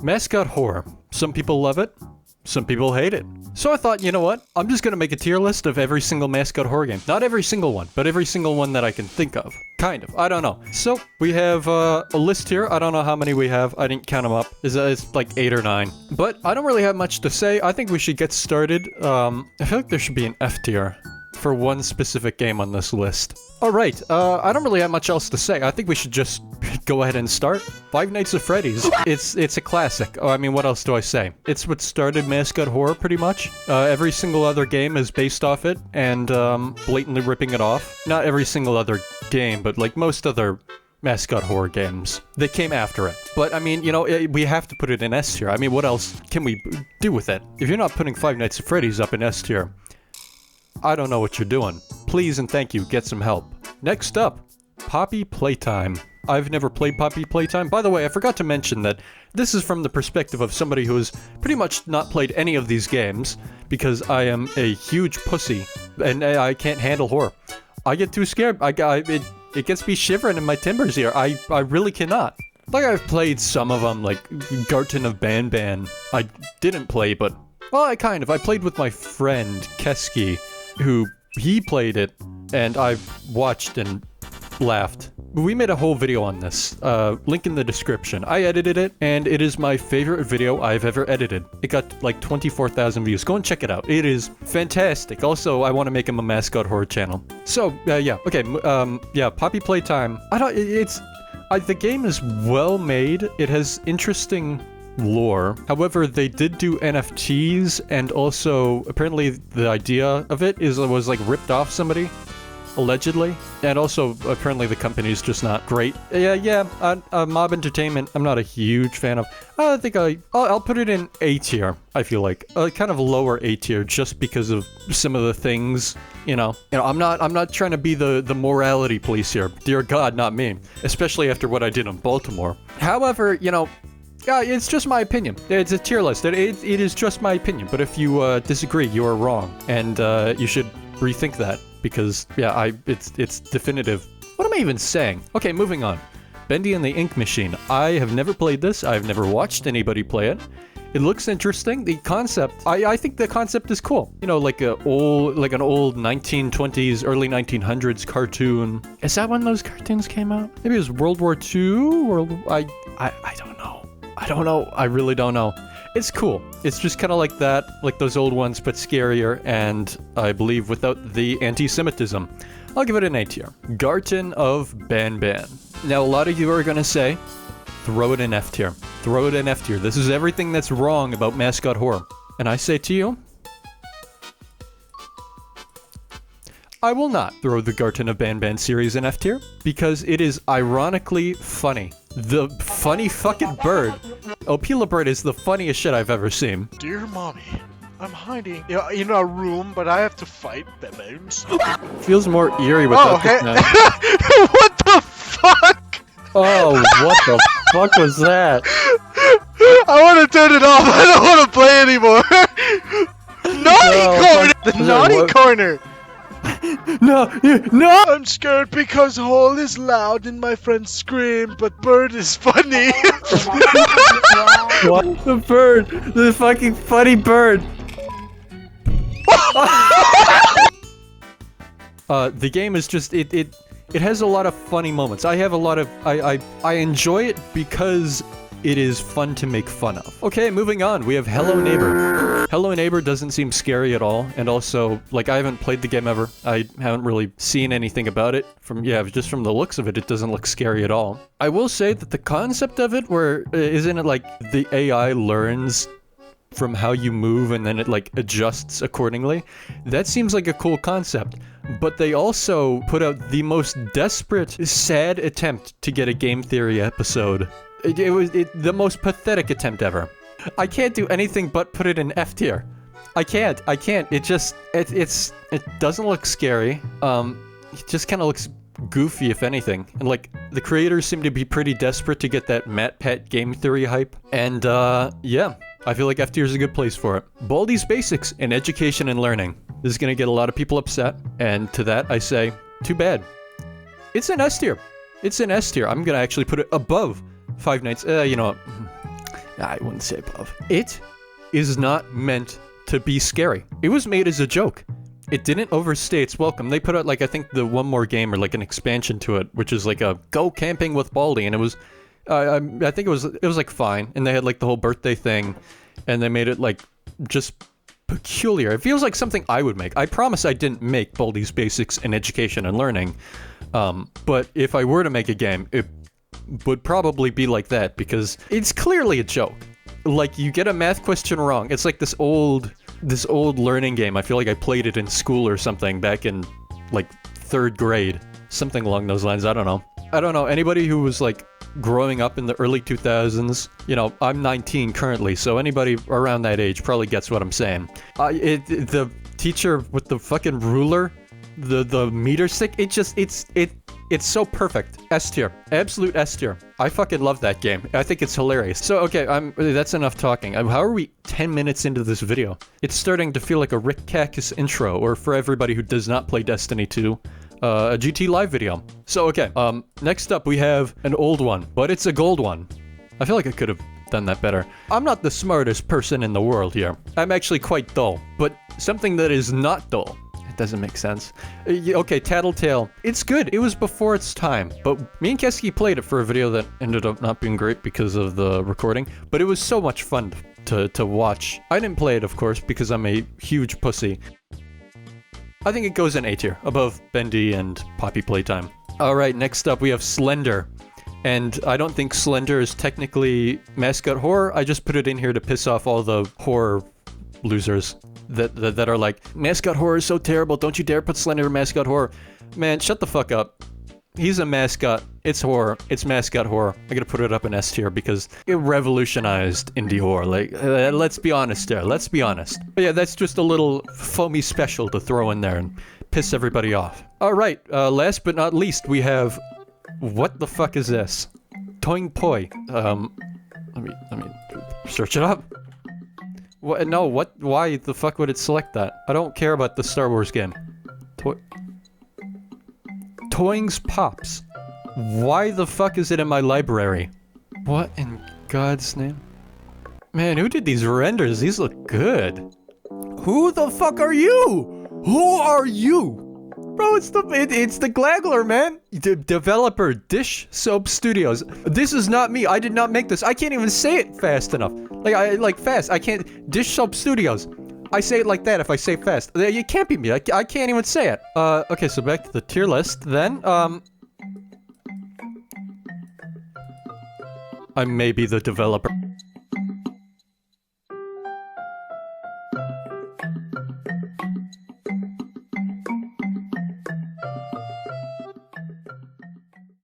Mascot horror. Some people love it, some people hate it. So I thought, you know what? I'm just gonna make a tier list of every single mascot horror game. Not every single one, but every single one that I can think of. Kind of. I don't know. So we have a list here. I don't know how many we have. I didn't count them up. It's like 8 or 9. But I don't really have much to say. I think we should get started. I feel like there should be an F tier for one specific game on this list. Alright, I don't really have much else to say. I think we should just go ahead and start. Five Nights at Freddy's. It's a classic. Oh, I mean, what else do I say? It's what started mascot horror, pretty much. Every single other game is based off it, and blatantly ripping it off. Not every single other game, but like most other mascot horror games. They came after it. But, I mean, you know, we have to put it in S tier. I mean, what else can we do with it? If you're not putting Five Nights at Freddy's up in S tier, I don't know what you're doing. Please and thank you, get some help. Next up, Poppy Playtime. I've never played Poppy Playtime. By the way, I forgot to mention that this is from the perspective of somebody who has pretty much not played any of these games, because I am a huge pussy, and I can't handle horror. I get too scared. It gets me shivering in my timbers here. I really cannot. Like, I've played some of them, like Garten of BanBan. I didn't play, but... well, I played with my friend, Keski, who he played it, and I watched and laughed. We made a whole video on this, link in the description. I edited it, and it is my favorite video I've ever edited. It got like 24,000 views. Go and check it out. It is fantastic. Also, I want to make him a mascot horror channel. So, yeah, okay, yeah, Poppy Playtime. The game is well made. It has interesting lore. However, they did do NFTs, and also apparently the idea of it was like ripped off somebody, allegedly, and also apparently the company's just not great. Yeah, Mob Entertainment, I'm not a huge fan of. I think I'll put it in A tier. I feel like kind of lower A tier, just because of some of the things. You know, I'm not trying to be the morality police here. Dear God, not me. Especially after what I did in Baltimore. However, you know. Yeah, it's just my opinion. It's a tier list. It is just my opinion. But if you disagree, you are wrong, and you should rethink that, because yeah, it's definitive. What am I even saying? Okay, moving on. Bendy and the Ink Machine. I have never played this. I've never watched anybody play it. It looks interesting. The concept, I think the concept is cool. You know, like an old 1920s, early 1900s cartoon. Is that when those cartoons came out? Maybe it was World War II. I don't know. I don't know. I really don't know. It's cool. It's just kind of like that, like those old ones, but scarier, and I believe without the anti-Semitism. I'll give it an A tier. Garten of BanBan. Now, a lot of you are going to say, throw it in F tier. Throw it in F tier. This is everything that's wrong about mascot horror. And I say to you, I will not throw the Garten of BanBan series in F tier, because it is ironically funny. The funny fucking bird. Oh, Pila Bird is the funniest shit I've ever seen. Dear mommy, I'm hiding in a room, but I have to fight baboons. Feels more eerie without this now. What the fuck? Oh, what the fuck was that? I want to turn it off. I don't want to play anymore. Naughty corner. The naughty corner. No! I'm scared because hole is loud and my friends scream, but bird is funny. What? The bird! The fucking funny bird! The game is just, it has a lot of funny moments. I have a lot of, I enjoy it because it is fun to make fun of. Okay, moving on. We have Hello Neighbor. Hello Neighbor doesn't seem scary at all, and also, like, I haven't played the game ever. I haven't really seen anything about it. Just from the looks of it, it doesn't look scary at all. I will say that the concept of it, where, isn't it like the AI learns from how you move and then it, like, adjusts accordingly? That seems like a cool concept. But they also put out the most desperate, sad attempt to get a game theory episode. It was the most pathetic attempt ever. I can't do anything but put it in F tier. I can't. It doesn't look scary. It just kind of looks goofy, if anything. And like, the creators seem to be pretty desperate to get that MatPat game theory hype. And yeah, I feel like F tier is a good place for it. Baldi's Basics in Education and Learning. This is gonna get a lot of people upset, and to that I say, too bad. It's an S tier. It's an S tier. I'm gonna actually put it above Five Nights. You know what? I wouldn't say above. It is not meant to be scary. It was made as a joke. It didn't overstay its welcome. They put out, like, I think the one more game or, like, an expansion to it, which is, like, a go camping with Baldi, and it was, I think it was, like, fine, and they had, like, the whole birthday thing, and they made it, like, just peculiar. It feels like something I would make. I promise I didn't make Baldi's Basics in Education and Learning, but if I were to make a game, it would probably be like that, because it's clearly a joke. Like, you get a math question wrong. It's like this old learning game. I feel like I played it in school or something back in, like, 3rd grade. Something along those lines. I don't know. Anybody who was, like, growing up in the early 2000s, you know, I'm 19 currently, so anybody around that age probably gets what I'm saying. The teacher with the fucking ruler, the meter stick, it's so perfect. S tier. Absolute S tier. I fucking love that game. I think it's hilarious. So, okay, that's enough talking. How are we 10 minutes into this video? It's starting to feel like a Rick Cactus intro, or for everybody who does not play Destiny 2, a GT Live video. So, okay, next up we have an old one, but it's a gold one. I feel like I could have done that better. I'm not the smartest person in the world here. I'm actually quite dull, but something that is not dull. It doesn't make sense. Okay, Tattletale. It's good. It was before its time, but me and Keski played it for a video that ended up not being great because of the recording, but it was so much fun to watch. I didn't play it, of course, because I'm a huge pussy. I think it goes in A tier, above Bendy and Poppy Playtime. Alright, next up we have Slender. And I don't think Slender is technically mascot horror. I just put it in here to piss off all the horror losers that are like, mascot horror is so terrible, don't you dare put Slender in mascot horror. Man, shut the fuck up. He's a mascot. It's horror. It's mascot horror. I gotta put it up in S tier because it revolutionized indie horror. Like, let's be honest there. Let's be honest. But yeah, that's just a little Foamy special to throw in there and piss everybody off. Alright, last but not least, we have... What the fuck is this? Toing Poi. Let me search it up. What? No, what? Why the fuck would it select that? I don't care about the Star Wars game. Toings Pops. Why the fuck is it in my library? What in God's name? Man, who did these renders? These look good. Who the fuck are you? Who are you? Bro, it's the Glagler, man. Developer Dish Soap Studios. This is not me. I did not make this. I can't even say it fast enough. Like fast. I can't. Dish Soap Studios. I say it like that if I say fast. You can't be me. I can't even say it. Okay, so back to the tier list then. I may be the developer.